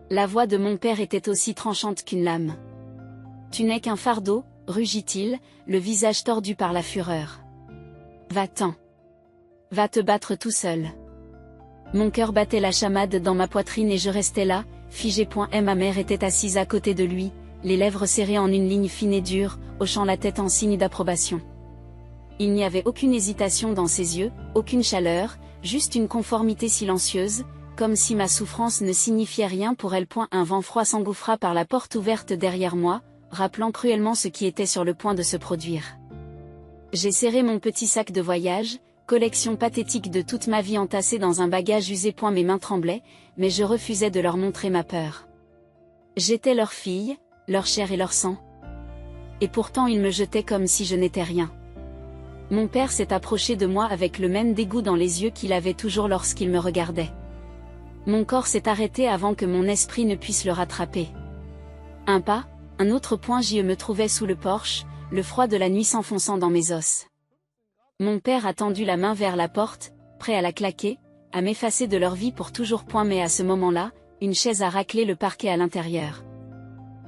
La voix de mon père était aussi tranchante qu'une lame. Tu n'es qu'un fardeau, rugit-il, le visage tordu par la fureur. Va-t'en. Va te battre tout seul. Mon cœur battait la chamade dans ma poitrine et je restais là, figé. Ma mère était assise à côté de lui, les lèvres serrées en une ligne fine et dure, hochant la tête en signe d'approbation. Il n'y avait aucune hésitation dans ses yeux, aucune chaleur, juste une conformité silencieuse, comme si ma souffrance ne signifiait rien pour elle. Un vent froid s'engouffra par la porte ouverte derrière moi, rappelant cruellement ce qui était sur le point de se produire. J'ai serré mon petit sac de voyage, collection pathétique de toute ma vie entassée dans un bagage usé. Mes mains tremblaient, mais je refusais de leur montrer ma peur. J'étais leur fille, leur chair et leur sang. Et pourtant ils me jetaient comme si je n'étais rien. Mon père s'est approché de moi avec le même dégoût dans les yeux qu'il avait toujours lorsqu'il me regardait. Mon corps s'est arrêté avant que mon esprit ne puisse le rattraper. Un pas, un autre. Je me trouvais sous le porche, le froid de la nuit s'enfonçant dans mes os. Mon père a tendu la main vers la porte, prêt à la claquer, à m'effacer de leur vie pour toujours. Mais à ce moment-là, une chaise a raclé le parquet à l'intérieur.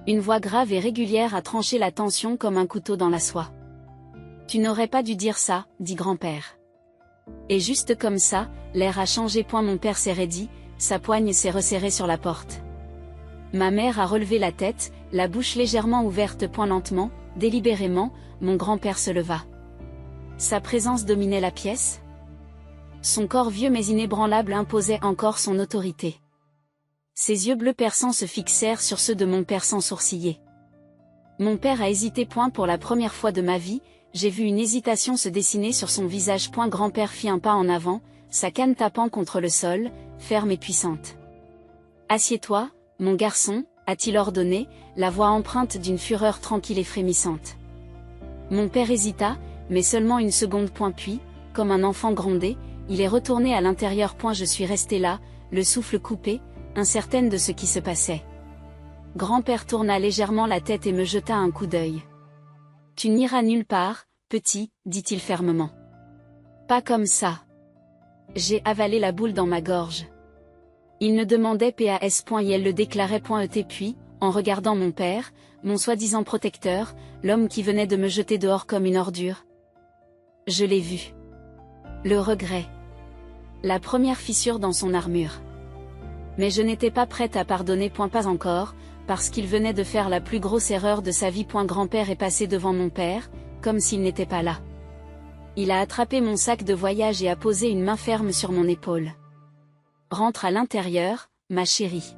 Une voix grave et régulière a tranché la tension comme un couteau dans la soie. Tu n'aurais pas dû dire ça, dit grand-père. Et juste comme ça, l'air a changé. Mon père s'est raidi, sa poigne s'est resserrée sur la porte. Ma mère a relevé la tête, la bouche légèrement ouverte. Lentement, délibérément, mon grand-père se leva. Sa présence dominait la pièce. Son corps vieux mais inébranlable imposait encore son autorité. Ses yeux bleus perçants se fixèrent sur ceux de mon père sans sourciller. Mon père a hésité. Pour la première fois de ma vie, j'ai vu une hésitation se dessiner sur son visage. Grand-père fit un pas en avant, sa canne tapant contre le sol, ferme et puissante. Assieds-toi, mon garçon, a-t-il ordonné, la voix empreinte d'une fureur tranquille et frémissante. Mon père hésita, mais seulement une seconde. Puis, comme un enfant grondé, il est retourné à l'intérieur. Je suis restée là, le souffle coupé, incertaine de ce qui se passait. Grand-père tourna légèrement la tête et me jeta un coup d'œil. Tu n'iras nulle part, petit, dit-il fermement. Pas comme ça. J'ai avalé la boule dans ma gorge. Il ne demandait pas et elle le déclarait. Puis, en regardant mon père, mon soi-disant protecteur, l'homme qui venait de me jeter dehors comme une ordure. Je l'ai vu. Le regret. La première fissure dans son armure. Mais je n'étais pas prête à pardonner. Pas encore, parce qu'il venait de faire la plus grosse erreur de sa vie. Grand-père est passé devant mon père, comme s'il n'était pas là. Il a attrapé mon sac de voyage et a posé une main ferme sur mon épaule. Rentre à l'intérieur, ma chérie.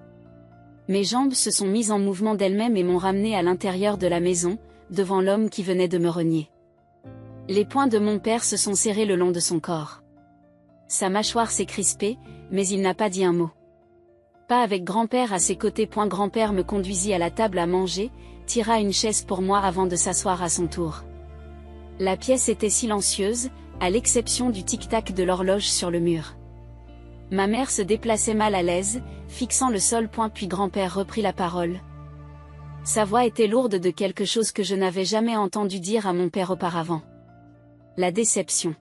Mes jambes se sont mises en mouvement d'elles-mêmes et m'ont ramené à l'intérieur de la maison, devant l'homme qui venait de me renier. Les poings de mon père se sont serrés le long de son corps. Sa mâchoire s'est crispée, mais il n'a pas dit un mot. Pas avec grand-père à ses côtés. Grand-père me conduisit à la table à manger, tira une chaise pour moi avant de s'asseoir à son tour. La pièce était silencieuse, à l'exception du tic-tac de l'horloge sur le mur. Ma mère se déplaçait mal à l'aise, fixant le sol. Puis grand-père reprit la parole. Sa voix était lourde de quelque chose que je n'avais jamais entendu dire à mon père auparavant. La déception.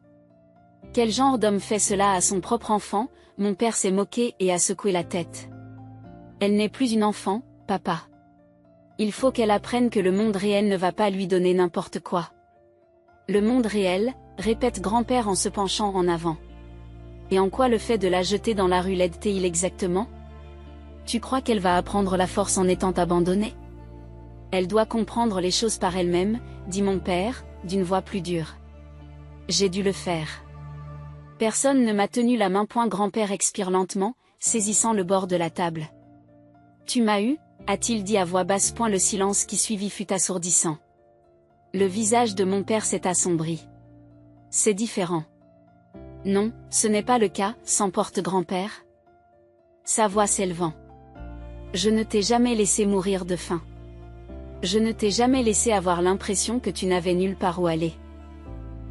Quel genre d'homme fait cela à son propre enfant? Mon père s'est moqué et a secoué la tête. Elle n'est plus une enfant, papa. Il faut qu'elle apprenne que le monde réel ne va pas lui donner n'importe quoi. Le monde réel, répète grand-père en se penchant en avant. Et en quoi le fait de la jeter dans la rue l'aide-t-il exactement? Tu crois qu'elle va apprendre la force en étant abandonnée? Elle doit comprendre les choses par elle-même, dit mon père, d'une voix plus dure. J'ai dû le faire. Personne ne m'a tenu la main. Grand-père expire lentement, saisissant le bord de la table. Tu m'as eu, a-t-il dit à voix basse. Le silence qui suivit fut assourdissant. Le visage de mon père s'est assombri. C'est différent. Non, ce n'est pas le cas, s'emporte grand-père. Sa voix s'élevant. Je ne t'ai jamais laissé mourir de faim. Je ne t'ai jamais laissé avoir l'impression que tu n'avais nulle part où aller.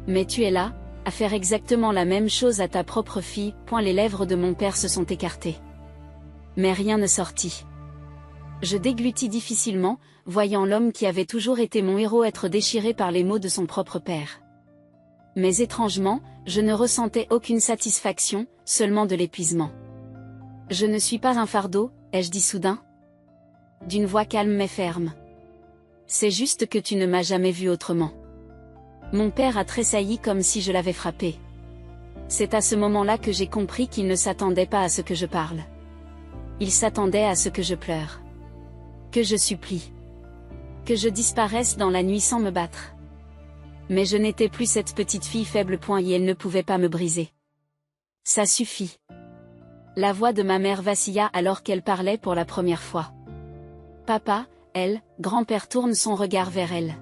Mais tu es là, à faire exactement la même chose à ta propre fille. Les lèvres de mon père se sont écartées. Mais rien ne sortit. Je déglutis difficilement, voyant l'homme qui avait toujours été mon héros être déchiré par les mots de son propre père. Mais étrangement, je ne ressentais aucune satisfaction, seulement de l'épuisement. Je ne suis pas un fardeau, ai-je dit soudain? d'une voix calme mais ferme. C'est juste que tu ne m'as jamais vu autrement. Mon père a tressailli comme si je l'avais frappé. C'est à ce moment-là que j'ai compris qu'il ne s'attendait pas à ce que je parle. Il s'attendait à ce que je pleure. Que je supplie. Que je disparaisse dans la nuit sans me battre. Mais je n'étais plus cette petite fille faible et elle ne pouvait pas me briser. Ça suffit. La voix de ma mère vacilla alors qu'elle parlait pour la première fois. Papa, elle, grand-père tourne son regard vers elle.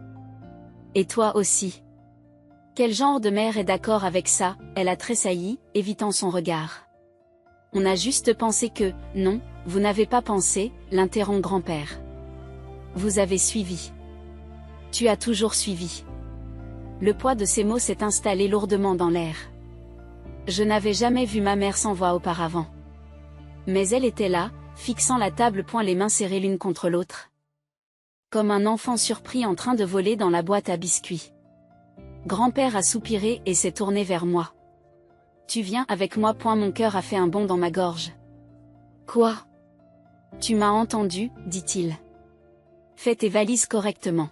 Et toi aussi. Quel genre de mère est d'accord avec ça? Elle a tressailli, évitant son regard. On a juste pensé que, non, vous n'avez pas pensé, l'interrompt grand-père. Vous avez suivi. Tu as toujours suivi. Le poids de ces mots s'est installé lourdement dans l'air. Je n'avais jamais vu ma mère sans voix auparavant. Mais elle était là, fixant la table, les mains serrées l'une contre l'autre. Comme un enfant surpris en train de voler dans la boîte à biscuits. Grand-père a soupiré et s'est tourné vers moi. Tu viens avec moi. Mon cœur a fait un bond dans ma gorge. Quoi? Tu m'as entendu, dit-il. Fais tes valises correctement.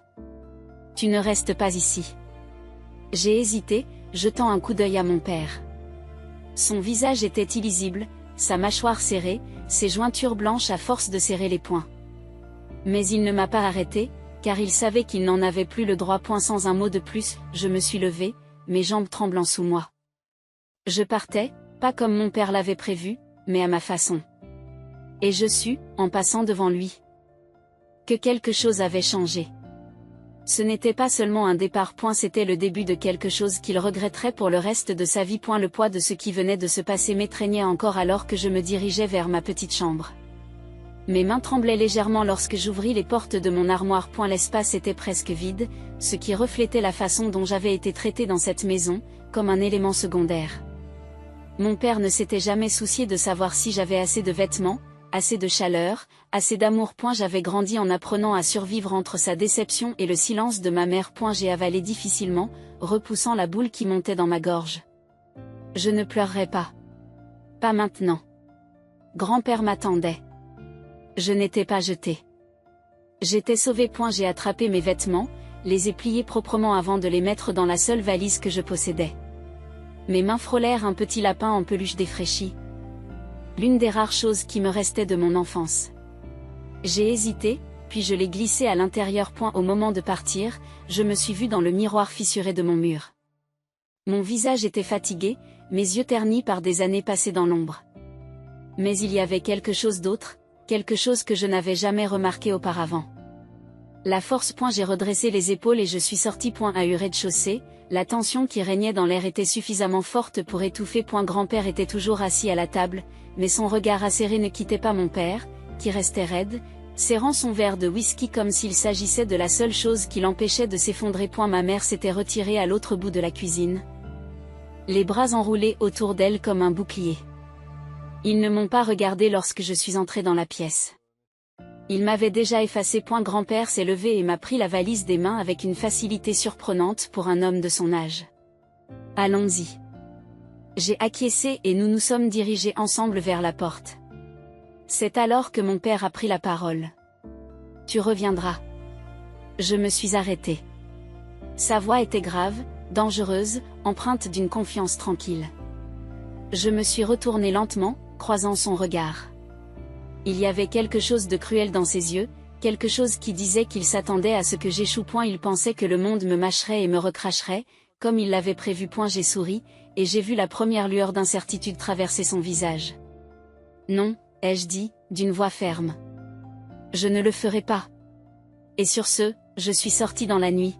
Tu ne restes pas ici. J'ai hésité, jetant un coup d'œil à mon père. Son visage était illisible, sa mâchoire serrée, ses jointures blanches à force de serrer les poings. Mais il ne m'a pas arrêté, car il savait qu'il n'en avait plus le droit. Sans un mot de plus, je me suis levée, mes jambes tremblant sous moi. Je partais, pas comme mon père l'avait prévu, mais à ma façon. Et je sus, en passant devant lui, que quelque chose avait changé. Ce n'était pas seulement un départ. C'était le début de quelque chose qu'il regretterait pour le reste de sa vie. Le poids de ce qui venait de se passer m'étreignait encore alors que je me dirigeais vers ma petite chambre. Mes mains tremblaient légèrement lorsque j'ouvris les portes de mon armoire. L'espace était presque vide, ce qui reflétait la façon dont j'avais été traitée dans cette maison, comme un élément secondaire. Mon père ne s'était jamais soucié de savoir si j'avais assez de vêtements, assez de chaleur, assez d'amour. J'avais grandi en apprenant à survivre entre sa déception et le silence de ma mère. J'ai avalé difficilement, repoussant la boule qui montait dans ma gorge. Je ne pleurerai pas. Pas maintenant. Grand-père m'attendait. Je n'étais pas jetée. J'étais sauvée. J'ai attrapé mes vêtements, les ai pliés proprement avant de les mettre dans la seule valise que je possédais. Mes mains frôlèrent un petit lapin en peluche défraîchi. L'une des rares choses qui me restait de mon enfance. J'ai hésité, puis je l'ai glissé à l'intérieur. Au moment de partir, je me suis vue dans le miroir fissuré de mon mur. Mon visage était fatigué, mes yeux ternis par des années passées dans l'ombre. Mais il y avait quelque chose d'autre, quelque chose que je n'avais jamais remarqué auparavant. La force. J'ai redressé les épaules et je suis sortie. À au rez-de-chaussée, la tension qui régnait dans l'air était suffisamment forte pour étouffer. Grand-père était toujours assis à la table, mais son regard acéré ne quittait pas mon père, qui restait raide, serrant son verre de whisky comme s'il s'agissait de la seule chose qui l'empêchait de s'effondrer. Ma mère s'était retirée à l'autre bout de la cuisine, les bras enroulés autour d'elle comme un bouclier. Ils ne m'ont pas regardé lorsque je suis entrée dans la pièce. Il m'avait déjà effacé. Grand-père s'est levé et m'a pris la valise des mains avec une facilité surprenante pour un homme de son âge. Allons-y. J'ai acquiescé et nous nous sommes dirigés ensemble vers la porte. C'est alors que mon père a pris la parole. Tu reviendras. Je me suis arrêtée. Sa voix était grave, dangereuse, empreinte d'une confiance tranquille. Je me suis retournée lentement, croisant son regard. Il y avait quelque chose de cruel dans ses yeux, quelque chose qui disait qu'il s'attendait à ce que j'échoue. Il pensait que le monde me mâcherait et me recracherait, comme il l'avait prévu. J'ai souri, et j'ai vu la première lueur d'incertitude traverser son visage. Non, ai-je dit, d'une voix ferme. Je ne le ferai pas. Et sur ce, je suis sortie dans la nuit,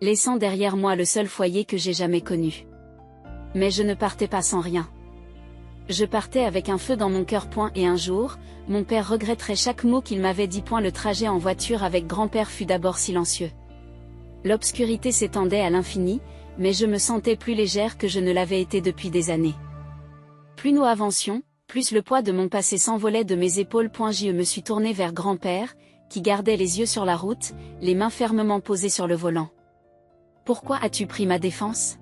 laissant derrière moi le seul foyer que j'ai jamais connu. Mais je ne partais pas sans rien. Je partais avec un feu dans mon cœur. Et un jour, mon père regretterait chaque mot qu'il m'avait dit. Le trajet en voiture avec grand-père fut d'abord silencieux. L'obscurité s'étendait à l'infini, mais je me sentais plus légère que je ne l'avais été depuis des années. Plus nous avancions, plus le poids de mon passé s'envolait de mes épaules. Je me suis tournée vers grand-père, qui gardait les yeux sur la route, les mains fermement posées sur le volant. Pourquoi as-tu pris ma défense ?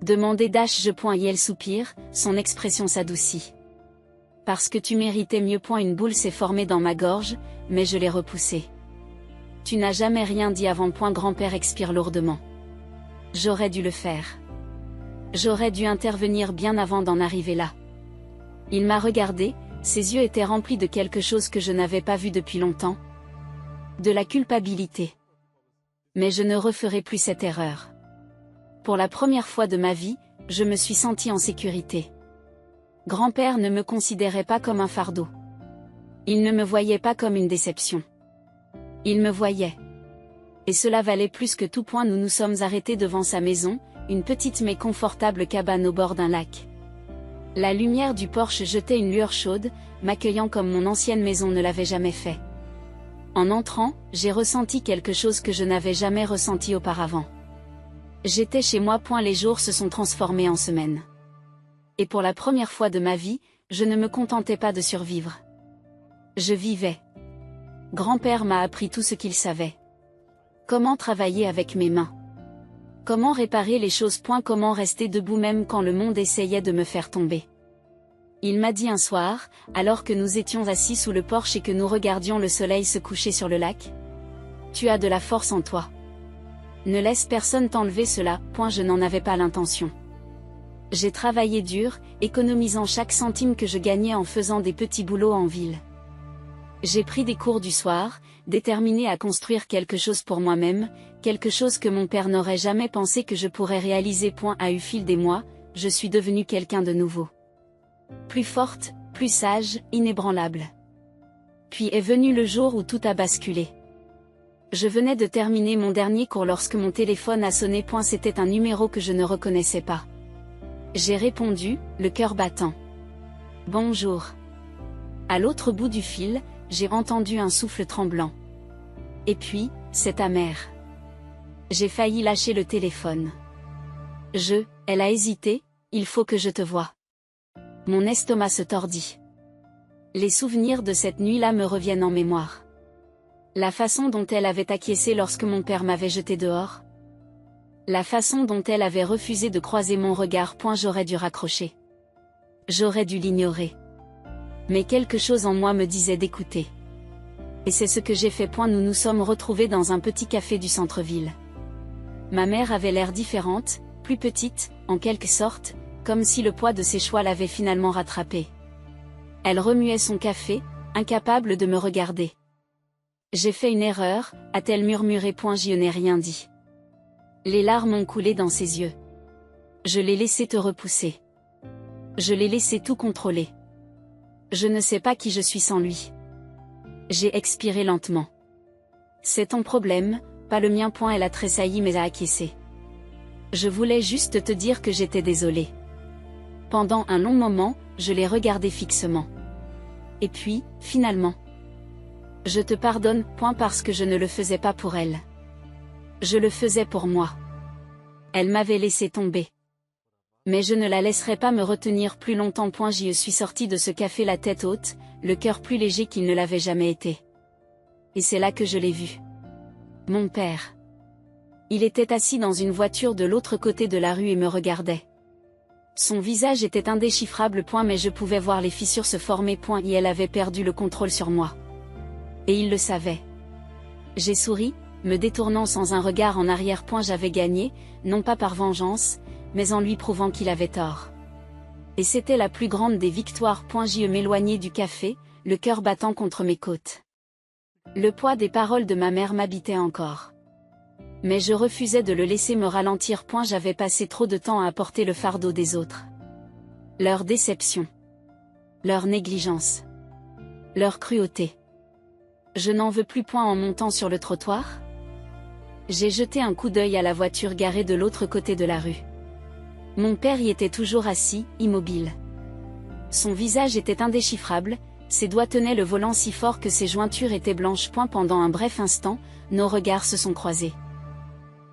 Demandai Dash. Et elle soupire, son expression s'adoucit. Parce que tu méritais mieux. Une boule s'est formée dans ma gorge, mais je l'ai repoussée. Tu n'as jamais rien dit avant. Grand-père expire lourdement. J'aurais dû le faire. J'aurais dû intervenir bien avant d'en arriver là. Il m'a regardé, ses yeux étaient remplis de quelque chose que je n'avais pas vu depuis longtemps. De la culpabilité. Mais je ne referai plus cette erreur. Pour la première fois de ma vie, je me suis sentie en sécurité. Grand-père ne me considérait pas comme un fardeau. Il ne me voyait pas comme une déception. Il me voyait. Et cela valait plus que tout. Nous nous sommes arrêtés devant sa maison, une petite mais confortable cabane au bord d'un lac. La lumière du porche jetait une lueur chaude, m'accueillant comme mon ancienne maison ne l'avait jamais fait. En entrant, j'ai ressenti quelque chose que je n'avais jamais ressenti auparavant. J'étais chez moi. Les jours se sont transformés en semaines. Et pour la première fois de ma vie, je ne me contentais pas de survivre. Je vivais. Grand-père m'a appris tout ce qu'il savait. Comment travailler avec mes mains. Comment réparer les choses. Comment rester debout même quand le monde essayait de me faire tomber. Il m'a dit un soir, alors que nous étions assis sous le porche et que nous regardions le soleil se coucher sur le lac. Tu as de la force en toi. Ne laisse personne t'enlever cela. Je n'en avais pas l'intention. J'ai travaillé dur, économisant chaque centime que je gagnais en faisant des petits boulots en ville. J'ai pris des cours du soir, déterminé à construire quelque chose pour moi-même, quelque chose que mon père n'aurait jamais pensé que je pourrais réaliser. Au fil des mois, je suis devenue quelqu'un de nouveau. Plus forte, plus sage, inébranlable. Puis est venu le jour où tout a basculé. Je venais de terminer mon dernier cours lorsque mon téléphone a sonné. C'était un numéro que je ne reconnaissais pas. J'ai répondu, le cœur battant. Bonjour. À l'autre bout du fil, j'ai entendu un souffle tremblant. Et puis, c'est ta mère. J'ai failli lâcher le téléphone. Elle a hésité, il faut que je te voie. Mon estomac se tordit. Les souvenirs de cette nuit-là me reviennent en mémoire. La façon dont elle avait acquiescé lorsque mon père m'avait jeté dehors. La façon dont elle avait refusé de croiser mon regard. J'aurais dû raccrocher. J'aurais dû l'ignorer. Mais quelque chose en moi me disait d'écouter. Et c'est ce que j'ai fait. Nous nous sommes retrouvés dans un petit café du centre-ville. Ma mère avait l'air différente, plus petite, en quelque sorte, comme si le poids de ses choix l'avait finalement rattrapée. Elle remuait son café, incapable de me regarder. J'ai fait une erreur, a-t-elle murmuré. Je n'ai rien dit. Les larmes ont coulé dans ses yeux. Je l'ai laissé te repousser. Je l'ai laissé tout contrôler. Je ne sais pas qui je suis sans lui. J'ai expiré lentement. C'est ton problème, pas le mien. Elle a tressailli mais a acquiescé. Je voulais juste te dire que j'étais désolée. Pendant un long moment, je l'ai regardé fixement. Et puis, finalement. Je te pardonne. Parce que je ne le faisais pas pour elle. Je le faisais pour moi. Elle m'avait laissé tomber. Mais je ne la laisserai pas me retenir plus longtemps. Je suis sortie de ce café la tête haute, le cœur plus léger qu'il ne l'avait jamais été. Et c'est là que je l'ai vu. Mon père. Il était assis dans une voiture de l'autre côté de la rue et me regardait. Son visage était indéchiffrable. Mais je pouvais voir les fissures se former. Et elle avait perdu le contrôle sur moi. Et il le savait. J'ai souri, me détournant sans un regard en arrière. J'avais gagné, non pas par vengeance, mais en lui prouvant qu'il avait tort. Et c'était la plus grande des victoires. Je m'éloignais du café, le cœur battant contre mes côtes. Le poids des paroles de ma mère m'habitait encore. Mais je refusais de le laisser me ralentir. J'avais passé trop de temps à porter le fardeau des autres. Leur déception. Leur négligence. Leur cruauté. Je n'en veux plus. En montant sur le trottoir. J'ai jeté un coup d'œil à la voiture garée de l'autre côté de la rue. Mon père y était toujours assis, immobile. Son visage était indéchiffrable, ses doigts tenaient le volant si fort que ses jointures étaient blanches. Pendant un bref instant, nos regards se sont croisés.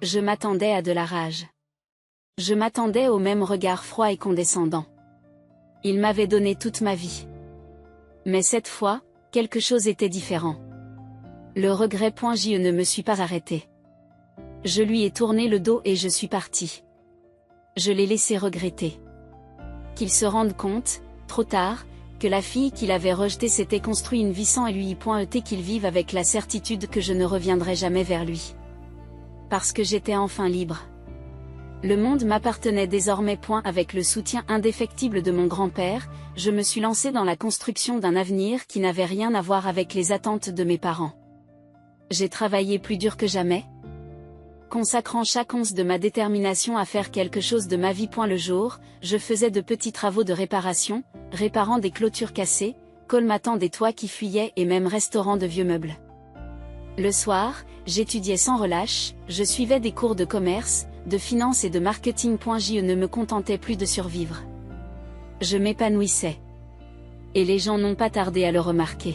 Je m'attendais à de la rage. Je m'attendais au même regard froid et condescendant. Il m'avait donné toute ma vie. Mais cette fois, quelque chose était différent. Le regret. Je ne me suis pas arrêtée. Je lui ai tourné le dos et je suis partie. Je l'ai laissé regretter. Qu'il se rende compte, trop tard, que la fille qu'il avait rejetée s'était construit une vie sans lui. Qu'il vive avec la certitude que je ne reviendrai jamais vers lui. Parce que j'étais enfin libre. Le monde m'appartenait désormais. Avec le soutien indéfectible de mon grand-père, je me suis lancé dans la construction d'un avenir qui n'avait rien à voir avec les attentes de mes parents. J'ai travaillé plus dur que jamais, consacrant chaque once de ma détermination à faire quelque chose de ma vie. Le jour, je faisais de petits travaux de réparation, réparant des clôtures cassées, colmatant des toits qui fuyaient et même restaurant de vieux meubles. Le soir, j'étudiais sans relâche, je suivais des cours de commerce, de finance et de marketing. Je ne me contentais plus de survivre. Je m'épanouissais. Et les gens n'ont pas tardé à le remarquer.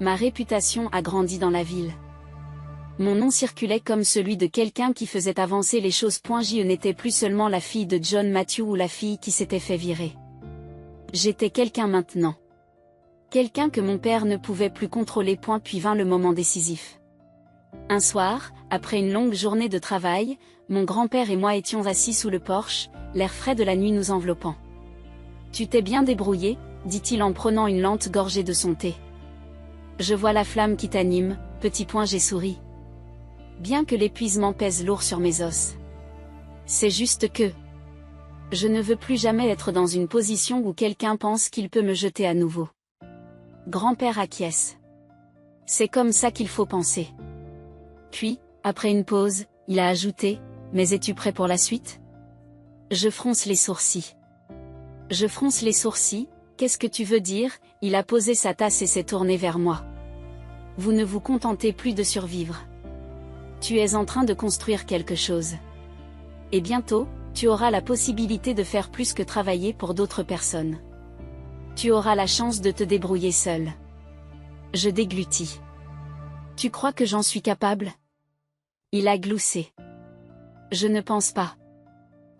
Ma réputation a grandi dans la ville. Mon nom circulait comme celui de quelqu'un qui faisait avancer les choses. Je n'étais plus seulement la fille de John Matthew ou la fille qui s'était fait virer. J'étais quelqu'un maintenant. Quelqu'un que mon père ne pouvait plus contrôler. Puis vint le moment décisif. Un soir, après une longue journée de travail, mon grand-père et moi étions assis sous le porche, l'air frais de la nuit nous enveloppant. « Tu t'es bien débrouillé ?» dit-il en prenant une lente gorgée de son thé. « Je vois la flamme qui t'anime, » j'ai souri. Bien que l'épuisement pèse lourd sur mes os. C'est juste que je ne veux plus jamais être dans une position où quelqu'un pense qu'il peut me jeter à nouveau. Grand-père acquiesce. C'est comme ça qu'il faut penser. Puis, après une pause, il a ajouté, « Mais es-tu prêt pour la suite ?» Je fronce les sourcils. Je fronce les sourcils, qu'est-ce que tu veux dire? Il a posé sa tasse et s'est tourné vers moi. Vous ne vous contentez plus de survivre. Tu es en train de construire quelque chose. Et bientôt, tu auras la possibilité de faire plus que travailler pour d'autres personnes. Tu auras la chance de te débrouiller seul. Je déglutis. Tu crois que j'en suis capable? Il a gloussé. Je ne pense pas.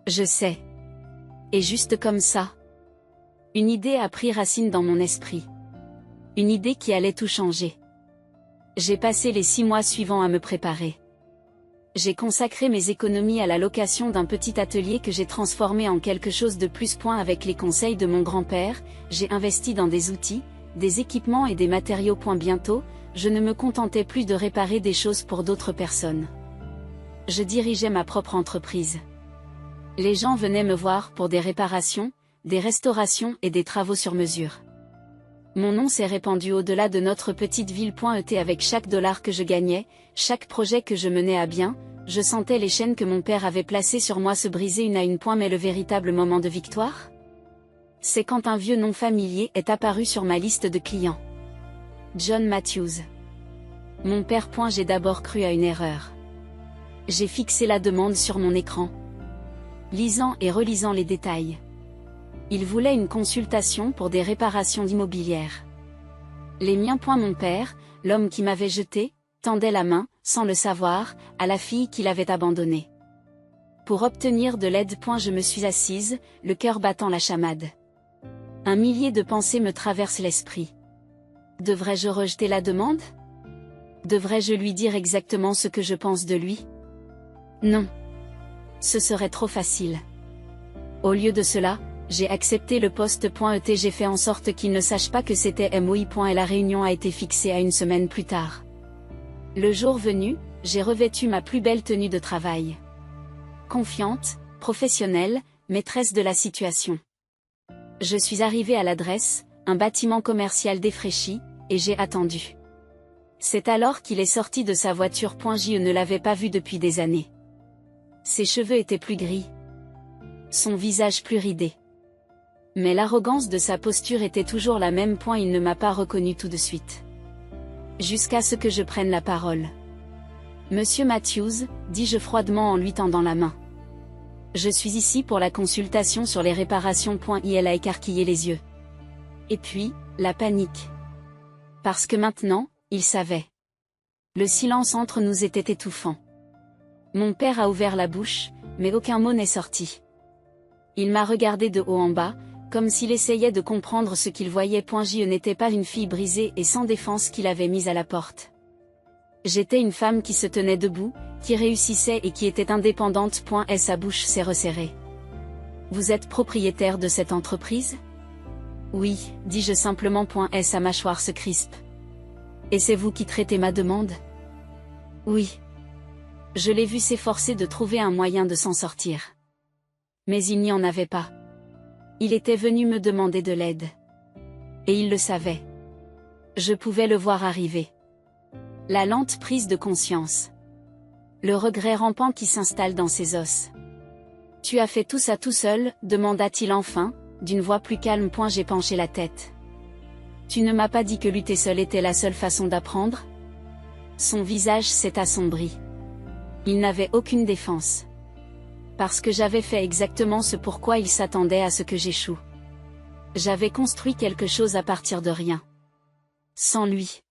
Je sais. Et juste comme ça, une idée a pris racine dans mon esprit. Une idée qui allait tout changer. J'ai passé les 6 mois suivants à me préparer. J'ai consacré mes économies à la location d'un petit atelier que j'ai transformé en quelque chose de plus. Avec les conseils de mon grand-père, j'ai investi dans des outils, des équipements et des matériaux. Bientôt, je ne me contentais plus de réparer des choses pour d'autres personnes. Je dirigeais ma propre entreprise. Les gens venaient me voir pour des réparations, des restaurations et des travaux sur mesure. Mon nom s'est répandu au-delà de notre petite ville. Avec chaque dollar que je gagnais, chaque projet que je menais à bien, je sentais les chaînes que mon père avait placées sur moi se briser une à une. Mais le véritable moment de victoire? C'est quand un vieux nom familier est apparu sur ma liste de clients. John Matthews. Mon père. J'ai d'abord cru à une erreur. J'ai fixé la demande sur mon écran, lisant et relisant les détails. Il voulait une consultation pour des réparations immobilières. Les miens. Mon père, l'homme qui m'avait jeté, tendait la main, sans le savoir, à la fille qu'il avait abandonnée. Pour obtenir de l'aide. Je me suis assise, le cœur battant la chamade. Un millier de pensées me traversent l'esprit. Devrais-je rejeter la demande? Devrais-je lui dire exactement ce que je pense de lui? Non. Ce serait trop facile. Au lieu de cela, j'ai accepté le poste. J'ai fait en sorte qu'il ne sache pas que c'était moi. Et la réunion a été fixée à une semaine plus tard. Le jour venu, j'ai revêtu ma plus belle tenue de travail. Confiante, professionnelle, maîtresse de la situation. Je suis arrivée à l'adresse, un bâtiment commercial défraîchi, et j'ai attendu. C'est alors qu'il est sorti de sa voiture. Je ne l'avais pas vu depuis des années. Ses cheveux étaient plus gris. Son visage plus ridé. Mais l'arrogance de sa posture était toujours la même. Il ne m'a pas reconnu tout de suite. Jusqu'à ce que je prenne la parole. Monsieur Matthews, dis-je froidement en lui tendant la main. Je suis ici pour la consultation sur les réparations. Il a écarquillé les yeux. Et puis, la panique. Parce que maintenant, il savait. Le silence entre nous était étouffant. Mon père a ouvert la bouche, mais aucun mot n'est sorti. Il m'a regardé de haut en bas, comme s'il essayait de comprendre ce qu'il voyait. Je n'étais pas une fille brisée et sans défense qu'il avait mise à la porte. J'étais une femme qui se tenait debout, qui réussissait et qui était indépendante. Sa bouche s'est resserrée. Vous êtes propriétaire de cette entreprise? Oui, dis-je simplement. Sa mâchoire se crispe. Et c'est vous qui traitez ma demande? Oui. Je l'ai vu s'efforcer de trouver un moyen de s'en sortir. Mais il n'y en avait pas. Il était venu me demander de l'aide. Et il le savait. Je pouvais le voir arriver. La lente prise de conscience. Le regret rampant qui s'installe dans ses os. Tu as fait tout ça tout seul, demanda-t-il enfin, d'une voix plus calme. J'ai penché la tête. Tu ne m'as pas dit que lutter seul était la seule façon d'apprendre? Son visage s'est assombri. Il n'avait aucune défense. Parce que j'avais fait exactement ce pourquoi il s'attendait à ce que j'échoue. J'avais construit quelque chose à partir de rien. Sans lui.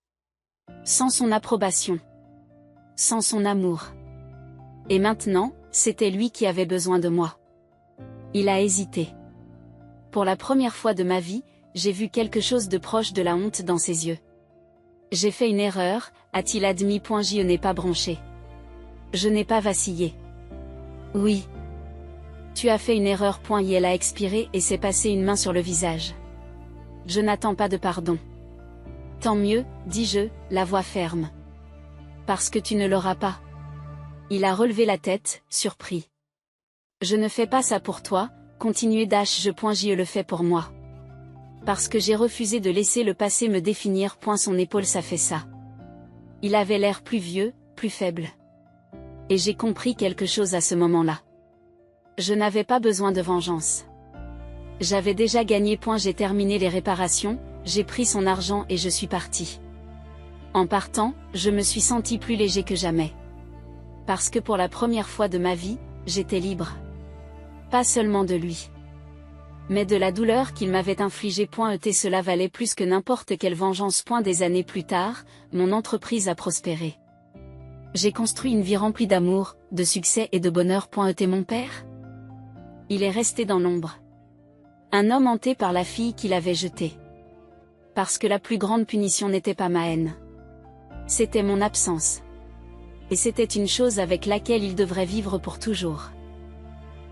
Sans son approbation. Sans son amour. Et maintenant, c'était lui qui avait besoin de moi. Il a hésité. Pour la première fois de ma vie, j'ai vu quelque chose de proche de la honte dans ses yeux. J'ai fait une erreur, a-t-il admis. Je n'ai pas bronché. Je n'ai pas vacillé. Oui. Tu as fait une erreur. Elle a expiré et s'est passé une main sur le visage. Je n'attends pas de pardon. Tant mieux, dis-je, la voix ferme. Parce que tu ne l'auras pas. Il a relevé la tête, surpris. Je ne fais pas ça pour toi, continuez je le fais pour moi. Parce que j'ai refusé de laisser le passé me définir. Son épaule s'affaissa. Il avait l'air plus vieux, plus faible. Et j'ai compris quelque chose à ce moment-là. Je n'avais pas besoin de vengeance. J'avais déjà gagné. J'ai terminé les réparations, j'ai pris son argent et je suis parti. En partant, je me suis senti plus léger que jamais. Parce que pour la première fois de ma vie, j'étais libre. Pas seulement de lui. Mais de la douleur qu'il m'avait infligée. Cela valait plus que n'importe quelle vengeance. Des années plus tard, mon entreprise a prospéré. J'ai construit une vie remplie d'amour, de succès et de bonheur. Mon père? Il est resté dans l'ombre. Un homme hanté par la fille qu'il avait jetée. Parce que la plus grande punition n'était pas ma haine. C'était mon absence. Et c'était une chose avec laquelle il devrait vivre pour toujours.